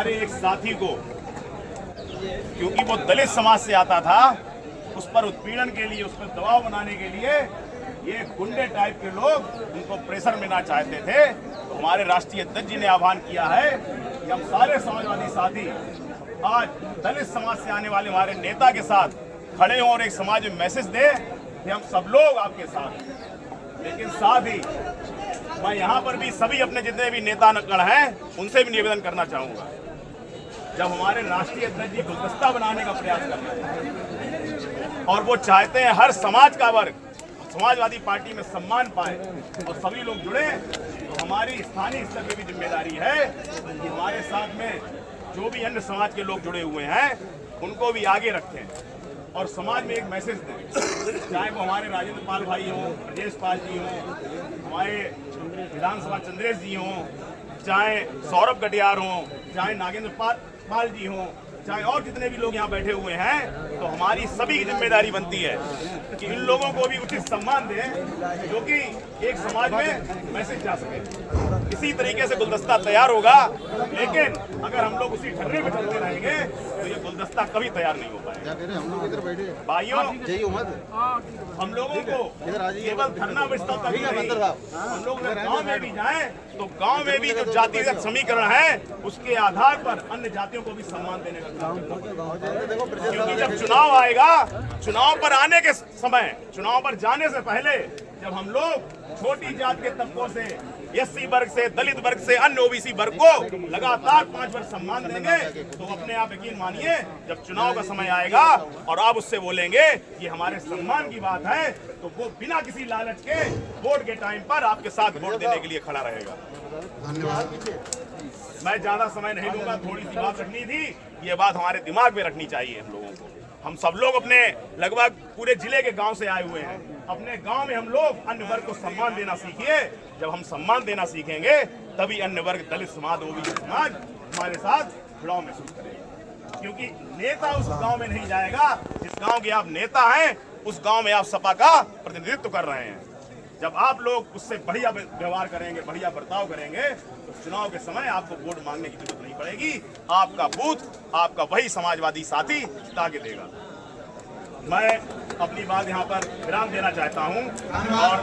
हमारे एक साथी को, क्योंकि वो दलित समाज से आता था, उस पर उत्पीड़न के लिए, उस पर दबाव बनाने के लिए ये गुंडे टाइप के लोग उनको प्रेशर में ना चाहते थे। तो हमारे राष्ट्रीय अध्यक्ष जी ने आह्वान किया है कि हम सारे समाजवादी साथी आज दलित समाज से आने वाले हमारे नेता के साथ खड़े हों और एक समाज में मैसेज दें कि हम सब लोग आपके साथ हैं। लेकिन साथ ही मैं यहाँ पर भी सभी अपने जितने भी नेता नकड़ हैं उनसे भी निवेदन करना चाहूँगा, जब हमारे राष्ट्रीय अध्यक्ष जी गुलदस्ता बनाने का प्रयास कर रहे हैं और वो चाहते हैं हर समाज का वर्ग समाजवादी पार्टी में सम्मान पाए और सभी लोग जुड़े, तो हमारी स्थानीय स्तर पर भी जिम्मेदारी है कि हमारे साथ में जो भी अन्य समाज के लोग जुड़े हुए हैं उनको भी आगे रखें और समाज में एक मैसेज दें, चाहे वो हमारे राजेंद्र पाल भाई हों, ब्रजेश पाल जी हों, हमारे विधानसभा चंद्रेश जी हों, चाहे सौरभ गटियार हों, चाहे नागेंद्र पाल जी हों, चाहे और जितने भी लोग यहाँ बैठे हुए हैं, तो हमारी सभी की जिम्मेदारी बनती है कि इन लोगों को भी उचित सम्मान दें जो कि एक समाज में मैसेज जा सके। इसी तरीके से गुलदस्ता तैयार होगा, लेकिन अगर हम लोग उसी ढर्रे में चलते रहेंगे तो ये गुलदस्ता कभी तैयार नहीं हो पाएगा। भाइयों, हम लोगों को केवल धरना विस्तार तक नहीं, हम लोग गाँव में भी जाएं तो गांव में भी जो जातिगत समीकरण है उसके आधार पर अन्य जातियों को भी सम्मान देने का काम करना। क्योंकि जब चुनाव आएगा, चुनाव पर आने के समय, चुनाव पर जाने से पहले जब हम लोग छोटी जात के तबकों से, एससी वर्ग से, दलित वर्ग से, अन्य ओबीसी वर्ग को लगातार 5 वर्ष सम्मान देंगे, तो अपने आप यकीन मानिए जब चुनाव का समय आएगा और आप उससे बोलेंगे कि हमारे सम्मान की बात है, तो वो बिना किसी लालच के वोट के टाइम पर आपके साथ वोट देने के लिए खड़ा रहेगा। मैं ज्यादा समय नहीं लूंगा, थोड़ी सी बात रखनी थी, ये बात हमारे दिमाग में रखनी चाहिए हम लोगों को। हम सब लोग अपने लगभग पूरे जिले के गांव से आए हुए हैं। अपने गांव में हम लोग अन्य वर्ग को सम्मान देना सीखिए। जब हम सम्मान देना सीखेंगे तभी अन्य वर्ग, दलित समाज, ओबीसी समाज हमारे साथ जुड़ाव महसूस करेगा। क्योंकि नेता उस गांव में नहीं जाएगा जिस गांव के आप नेता हैं, उस गांव में आप सपा का प्रतिनिधित्व कर रहे हैं। जब आप लोग उससे बढ़िया व्यवहार करेंगे, बढ़िया बर्ताव करेंगे, तो चुनाव के समय आपको वोट मांगने की जरूरत नहीं पड़ेगी। आपका बूथ, आपका वही समाजवादी साथी जिता के देगा। मैं अपनी बात यहाँ पर विराम देना चाहता हूँ और